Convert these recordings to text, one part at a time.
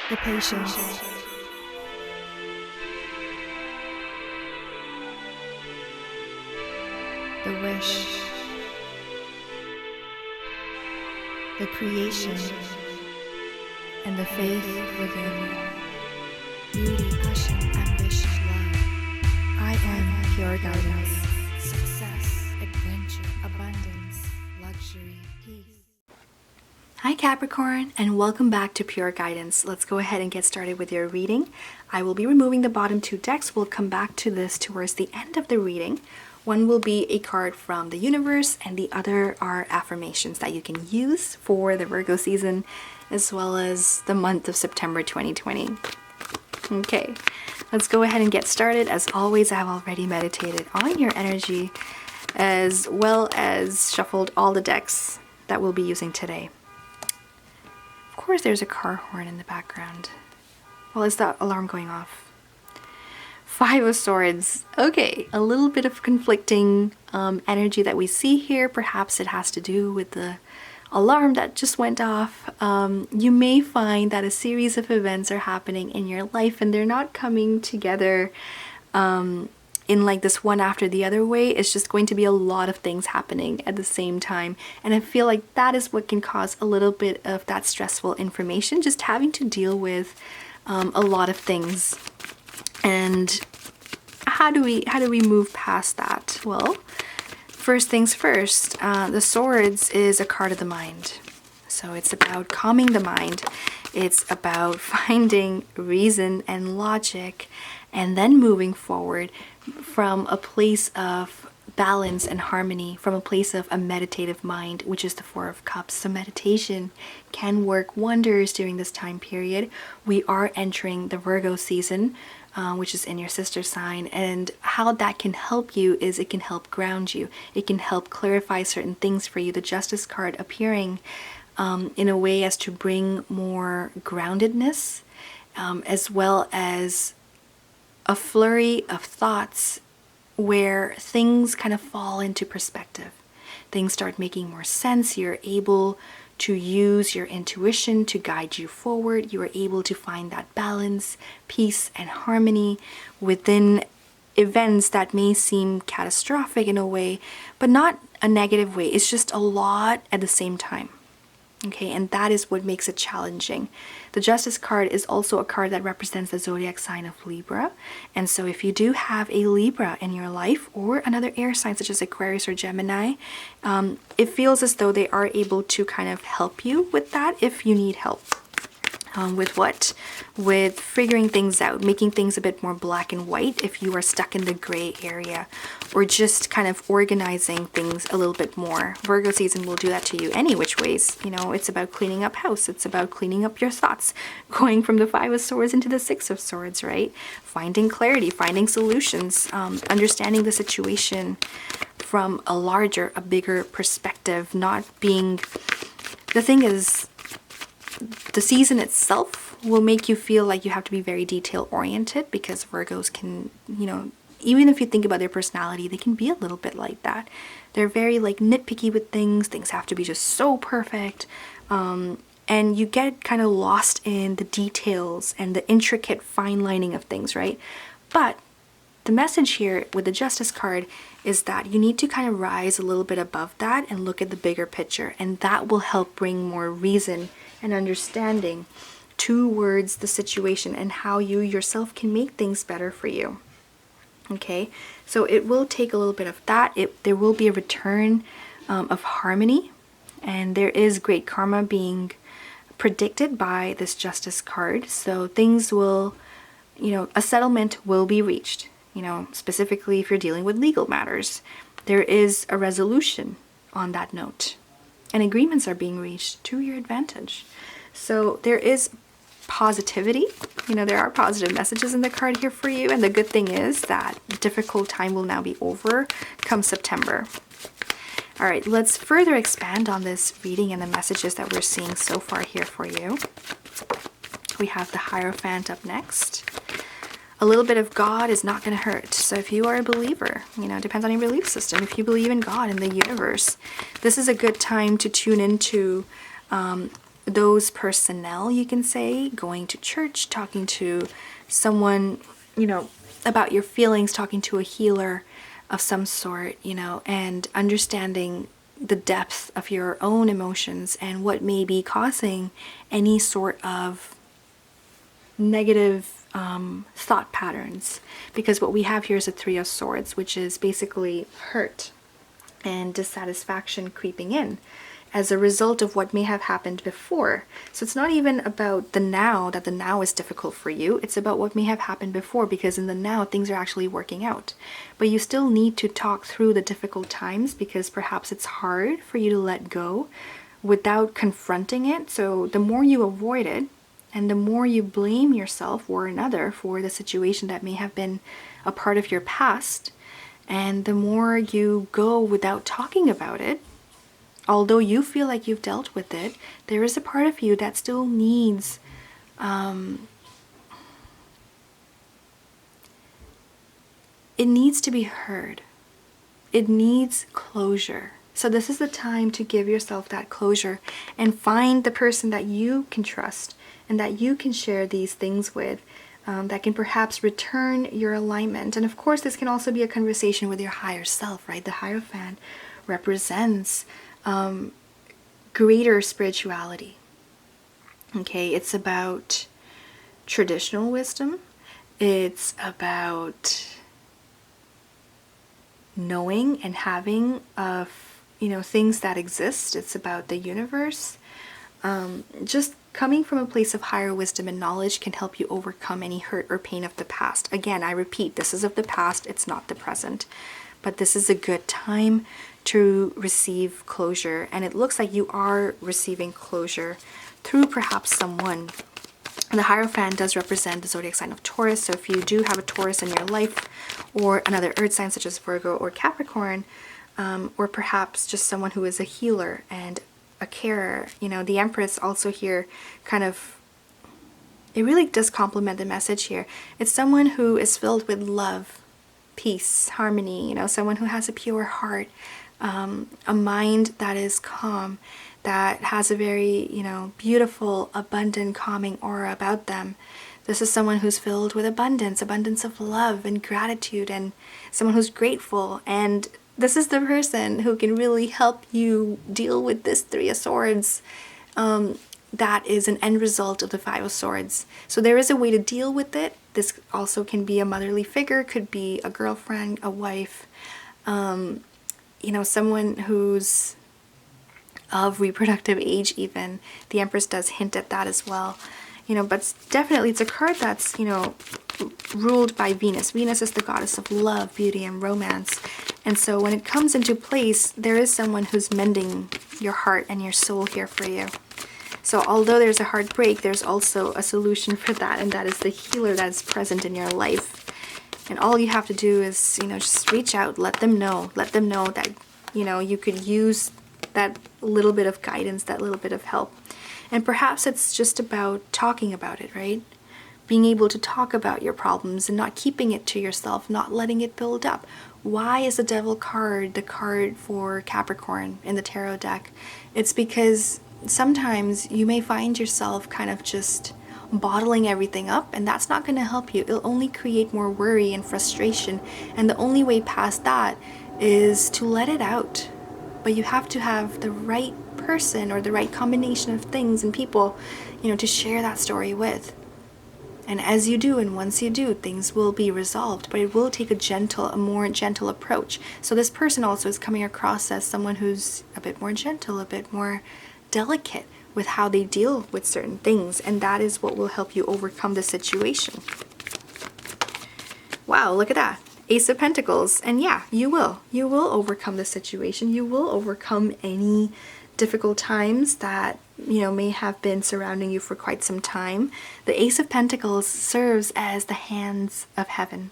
the patience, the wish, the creation, and the faith within. Beauty, passion, ambition, love. I am pure guidance. Success, adventure, abundance, luxury, peace. Hi Capricorn, and welcome back to Pure Guidance. Let's go ahead and get started with your reading. I will be removing the bottom two decks. We'll come back to this towards the end of the reading. One will be a card from the universe, and the other are affirmations that you can use for the Virgo season, as well as the month of September 2020. Okay, let's go ahead and get started. As always, I have already meditated on your energy, as well as shuffled all the decks that we'll be using today. Of course, there's a car horn in the background. Well, is that alarm going off? Five of Swords. Okay, a little bit of conflicting energy that we see here. Perhaps it has to do with the alarm that just went off. You may find that a series of events are happening in your life and they're not coming together in like this one after the other way. It's just going to be a lot of things happening at the same time, and I feel like that is what can cause a little bit of that stressful information, just having to deal with a lot of things. And how do we move past that? Well, first things first, the Swords is a card of the mind. So it's about calming the mind. It's about finding reason and logic and then moving forward from a place of balance and harmony, from a place of a meditative mind, which is the Four of Cups. So meditation can work wonders during this time period. We are entering the Virgo season, which is in your sister sign, and how that can help you is it can help ground you. It can help clarify certain things for you. The Justice card appearing in a way as to bring more groundedness, as well as a flurry of thoughts where things kind of fall into perspective. Things start making more sense. You're able to use your intuition to guide you forward. You are able to find that balance, peace, and harmony within events that may seem catastrophic in a way, but not a negative way. It's just a lot at the same time. Okay, and that is what makes it challenging. The Justice card is also a card that represents the zodiac sign of Libra. And so if you do have a Libra in your life or another air sign such as Aquarius or Gemini, it feels as though they are able to kind of help you with that if you need help. With what? With figuring things out, making things a bit more black and white if you are stuck in the gray area, or just kind of organizing things a little bit more. Virgo season will do that to you any which ways. You know, it's about cleaning up house. It's about cleaning up your thoughts, going from the Five of Swords into the Six of Swords, right? Finding clarity, finding solutions, understanding the situation from a larger, a bigger perspective, not being... The thing is, the season itself will make you feel like you have to be very detail oriented, because Virgos can, you know, even if you think about their personality, they can be a little bit like that. They're very like nitpicky with things. Things have to be just so perfect. And you get kind of lost in the details and the intricate fine lining of things, right? But the message here with the Justice card is that you need to kind of rise a little bit above that and look at the bigger picture, and that will help bring more reason and understanding towards the situation and how you yourself can make things better for you. Okay, so it will take a little bit of that. There will be a return of harmony, and there is great karma being predicted by this Justice card. So things will, you know, a settlement will be reached. You know, specifically if you're dealing with legal matters, there is a resolution on that note, and agreements are being reached to your advantage. So there is positivity. You know, there are positive messages in the card here for you, and the good thing is that the difficult time will now be over come September. All right, let's further expand on this reading and the messages that we're seeing so far here for you. We have the Hierophant up next. A little bit of God is not going to hurt. So if you are a believer, you know, it depends on your belief system. If you believe in God and the universe, this is a good time to tune into those personnel, you can say, going to church, talking to someone, about your feelings, talking to a healer of some sort, and understanding the depth of your own emotions and what may be causing any sort of negative thought patterns. Because what we have here is a Three of Swords, which is basically hurt and dissatisfaction creeping in as a result of what may have happened before. So it's not even about the now, that the now is difficult for you. It's about what may have happened before, because in the now things are actually working out. But you still need to talk through the difficult times, because perhaps it's hard for you to let go without confronting it. So the more you avoid it, and the more you blame yourself or another for the situation that may have been a part of your past, and the more you go without talking about it, although you feel like you've dealt with it, there is a part of you that still needs it needs to be heard. It needs closure. So this is the time to give yourself that closure and find the person that you can trust and that you can share these things with, that can perhaps return your alignment. And of course, this can also be a conversation with your higher self, right? The Hierophant represents greater spirituality. Okay, it's about traditional wisdom. It's about knowing and having of, things that exist. It's about the universe. Just coming from a place of higher wisdom and knowledge can help you overcome any hurt or pain of the past. Again, I repeat, this is of the past, it's not the present. But this is a good time to receive closure. And it looks like you are receiving closure through perhaps someone. And the Hierophant does represent the zodiac sign of Taurus. So if you do have a Taurus in your life, or another earth sign such as Virgo or Capricorn, or perhaps just someone who is a healer and a carer, the Empress also here kind of, it really does complement the message here. It's someone who is filled with love, peace, harmony, someone who has a pure heart, a mind that is calm, that has a very, beautiful, abundant, calming aura about them. This is someone who's filled with abundance of love and gratitude, and someone who's grateful. And this is the person who can really help you deal with this Three of Swords. That is an end result of the Five of Swords. So there is a way to deal with it. This also can be a motherly figure, could be a girlfriend, a wife, someone who's of reproductive age even. The Empress does hint at that as well. But definitely it's a card that's, ruled by Venus. Venus is the goddess of love, beauty, and romance. And so when it comes into place, there is someone who's mending your heart and your soul here for you. So although there's a heartbreak, there's also a solution for that, and that is the healer that is present in your life. And all you have to do is, just reach out, let them know that, you could use that little bit of guidance, that little bit of help. And perhaps it's just about talking about it, right? Being able to talk about your problems and not keeping it to yourself, not letting it build up. Why is the Devil card the card for Capricorn in the tarot deck? It's because sometimes you may find yourself kind of just bottling everything up, and that's not going to help you. It'll only create more worry and frustration, and the only way past that is to let it out. But you have to have the right person or the right combination of things and people, to share that story with. And as you do, and once you do, things will be resolved, but it will take a more gentle approach. So this person also is coming across as someone who's a bit more gentle, a bit more delicate with how they deal with certain things, and that is what will help you overcome the situation. Wow, look at that. Ace of Pentacles. And yeah, you will overcome the situation. You will overcome any difficult times that may have been surrounding you for quite some time. The Ace of Pentacles serves as the hands of heaven.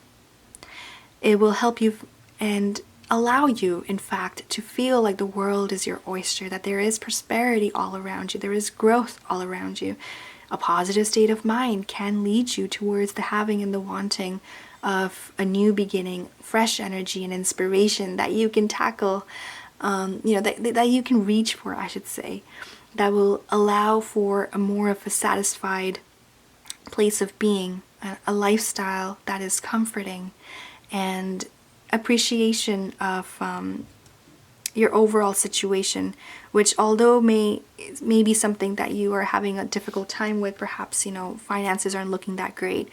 It will help you and allow you, in fact, to feel like the world is your oyster, that there is prosperity all around you, there is growth all around you. A positive state of mind can lead you towards the having and the wanting of a new beginning, fresh energy and inspiration that you can tackle, that you can reach for, I should say. that will allow for a more of a satisfied place of being, a lifestyle that is comforting, and appreciation of your overall situation, which although may be something that you are having a difficult time with, perhaps, you know, finances aren't looking that great,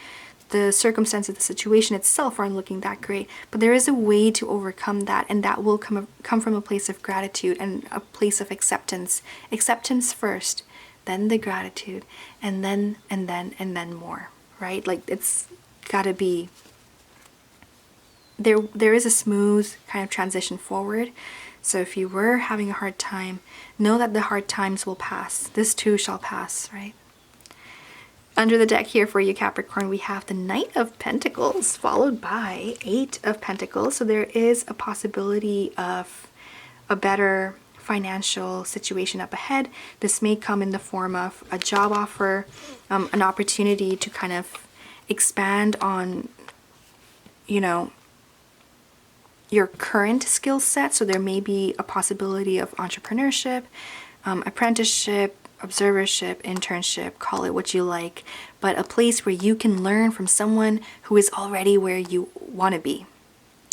the circumstances of the situation itself aren't looking that great, but there is a way to overcome that, and that will come from a place of gratitude and a place of acceptance. Acceptance first, then the gratitude, and then more, right? Like, it's gotta be there is a smooth kind of transition forward. So if you were having a hard time, know that the hard times will pass. This too shall pass, right? Under the deck here for you, Capricorn, we have the Knight of Pentacles followed by 8 of Pentacles. So there is a possibility of a better financial situation up ahead. This may come in the form of a job offer, an opportunity to kind of expand on, you know, your current skill set. So there may be a possibility of entrepreneurship, apprenticeship, observership, internship, call it what you like, but a place where you can learn from someone who is already where you want to be.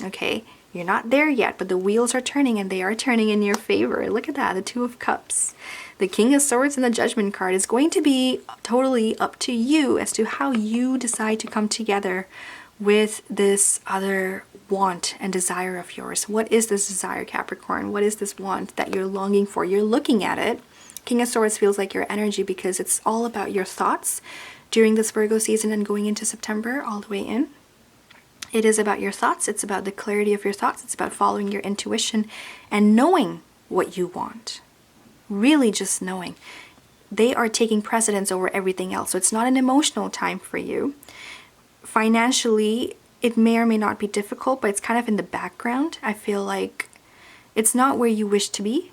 Okay, you're not there yet, but the wheels are turning, and they are turning in your favor. Look at that, the Two of Cups. The King of Swords and the Judgment card is going to be totally up to you as to how you decide to come together with this other want and desire of yours. What is this desire, Capricorn? What is this want that you're longing for? You're looking at it. King of Swords feels like your energy because it's all about your thoughts during this Virgo season and going into September all the way in. It is about your thoughts. It's about the clarity of your thoughts. It's about following your intuition and knowing what you want. Really just knowing. They are taking precedence over everything else. So it's not an emotional time for you. Financially, it may or may not be difficult, but it's kind of in the background. I feel like it's not where you wish to be.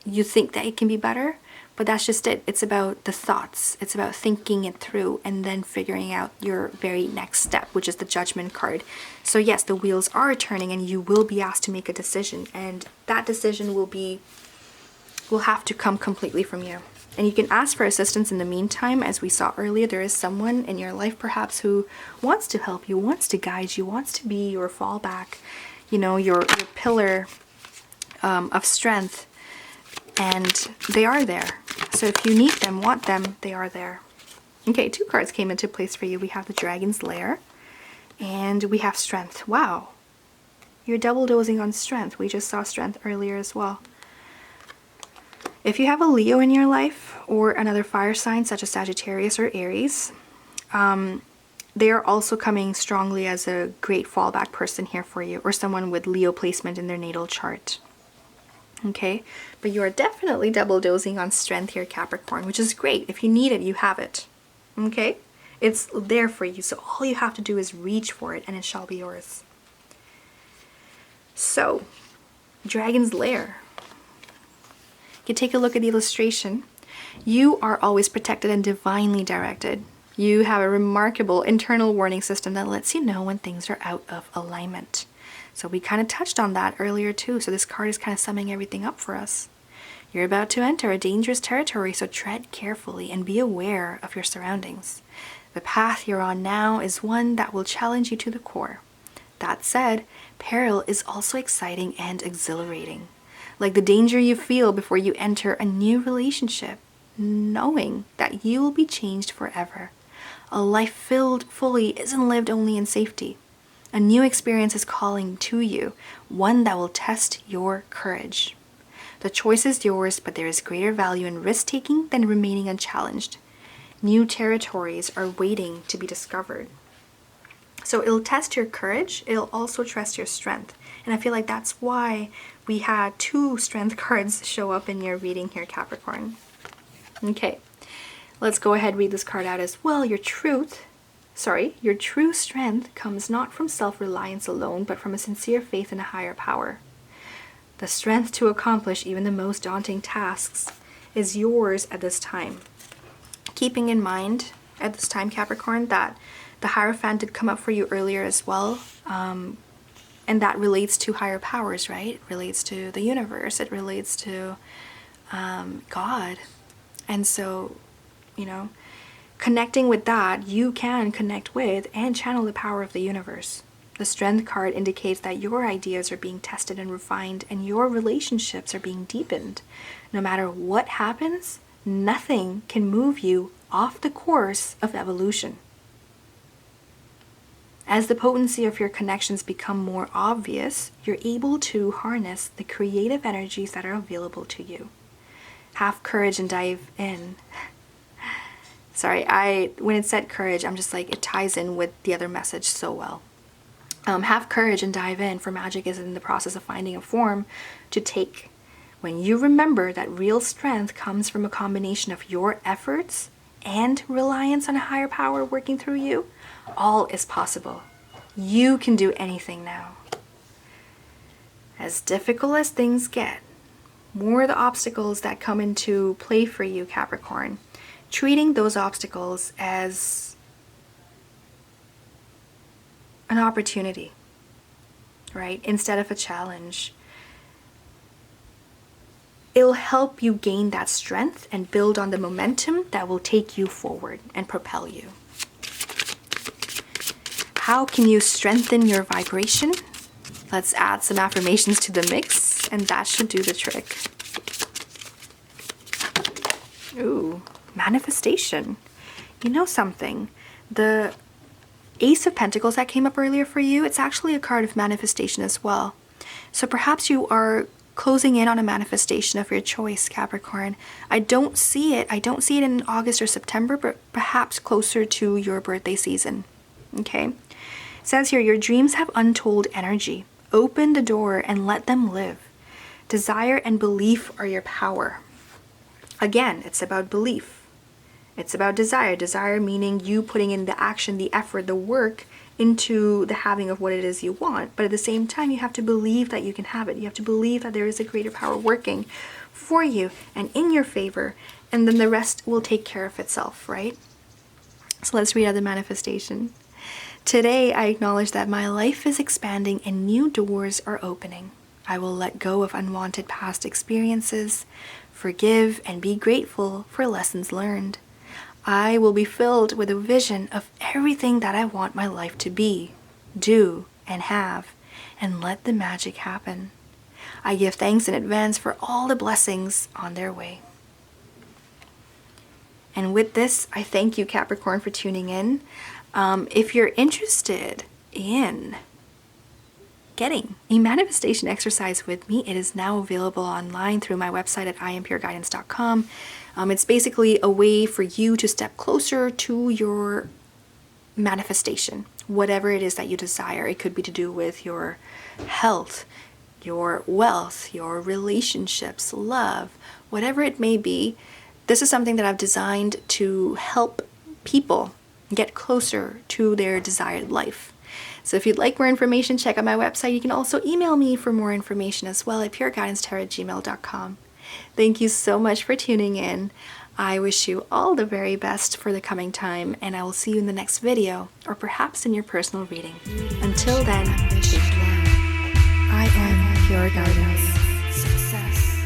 You think that it can be better, but that's just it. It's about the thoughts. It's about thinking it through and then figuring out your very next step, which is the Judgment card. So yes, the wheels are turning and you will be asked to make a decision, and that decision will have to come completely from you. And you can ask for assistance in the meantime. As we saw earlier, there is someone in your life perhaps who wants to help you, wants to guide you, wants to be your fallback, you know, your pillar of strength. And they are there. So if you need them, want them, they are there. Okay, 2 cards came into place for you. We have the Dragon's Lair and we have Strength. Wow. You're double dosing on Strength. We just saw Strength earlier as well. If you have a Leo in your life or another fire sign such as Sagittarius or Aries, they are also coming strongly as a great fallback person here for you, or someone with Leo placement in their natal chart. Okay, but you are definitely double dosing on Strength here, Capricorn, which is great. If you need it, you have it. Okay, it's there for you. So all you have to do is reach for it and it shall be yours. So, Dragon's Lair. You take a look at the illustration. You are always protected and divinely directed. You have a remarkable internal warning system that lets you know when things are out of alignment. So we kind of touched on that earlier too. So this card is kind of summing everything up for us. You're about to enter a dangerous territory, so tread carefully and be aware of your surroundings. The path you're on now is one that will challenge you to the core. That said, peril is also exciting and exhilarating. Like the danger you feel before you enter a new relationship, knowing that you will be changed forever. A life filled fully isn't lived only in safety. A new experience is calling to you, one that will test your courage. The choice is yours, but there is greater value in risk-taking than remaining unchallenged. New territories are waiting to be discovered. So it'll test your courage, it'll also test your strength. And I feel like that's why we had 2 strength cards show up in your reading here, Capricorn. Okay, let's go ahead and read this card out as well. Your true strength comes not from self-reliance alone, but from a sincere faith in a higher power. The strength to accomplish even the most daunting tasks is yours at this time. Keeping in mind at this time, Capricorn, that the Hierophant did come up for you earlier as well. And that relates to higher powers, right? It relates to the universe. It relates to God. And so, connecting with that, you can connect with and channel the power of the universe. The Strength card indicates that your ideas are being tested and refined, and your relationships are being deepened. No matter what happens, nothing can move you off the course of evolution. As the potency of your connections become more obvious, you're able to harness the creative energies that are available to you. Have courage and dive in. Sorry, when it said courage, I'm just like, it ties in with the other message so well. Have courage and dive in, for magic is in the process of finding a form to take. When you remember that real strength comes from a combination of your efforts and reliance on a higher power working through you, all is possible. You can do anything now. As difficult as things get, more the obstacles that come into play for you, Capricorn, treating those obstacles as an opportunity, right? Instead of a challenge. It'll help you gain that strength and build on the momentum that will take you forward and propel you. How can you strengthen your vibration? Let's add some affirmations to the mix, and that should do the trick. Ooh, manifestation. You know something? The Ace of Pentacles that came up earlier for you, it's actually a card of manifestation as well. So perhaps you are closing in on a manifestation of your choice, Capricorn. I don't see it in August or September, but perhaps closer to your birthday season. Okay? It says here, your dreams have untold energy. Open the door and let them live. Desire and belief are your power. Again, it's about belief. It's about desire. Desire meaning you putting in the action, the effort, the work into the having of what it is you want. But at the same time, you have to believe that you can have it. You have to believe that there is a greater power working for you and in your favor. And then the rest will take care of itself, right? So let's read out the manifestation. Today, I acknowledge that my life is expanding and new doors are opening. I will let go of unwanted past experiences, forgive and be grateful for lessons learned. I will be filled with a vision of everything that I want my life to be, do, and have, and let the magic happen. I give thanks in advance for all the blessings on their way. And with this, I thank you, Capricorn, for tuning in. If you're interested in getting a manifestation exercise with me, it is now available online through my website at IamPureGuidance.com. It's basically a way for you to step closer to your manifestation, whatever it is that you desire. It could be to do with your health, your wealth, your relationships, love, whatever it may be. This is something that I've designed to help people get closer to their desired life. So if you'd like more information, check out my website. You can also email me for more information as well at pureguidancetarot@gmail.com. Thank you so much for tuning in. I wish you all the very best for the coming time, and I will see you in the next video, or perhaps in your personal reading. Until then, take care. I am Pure Guidance. Success.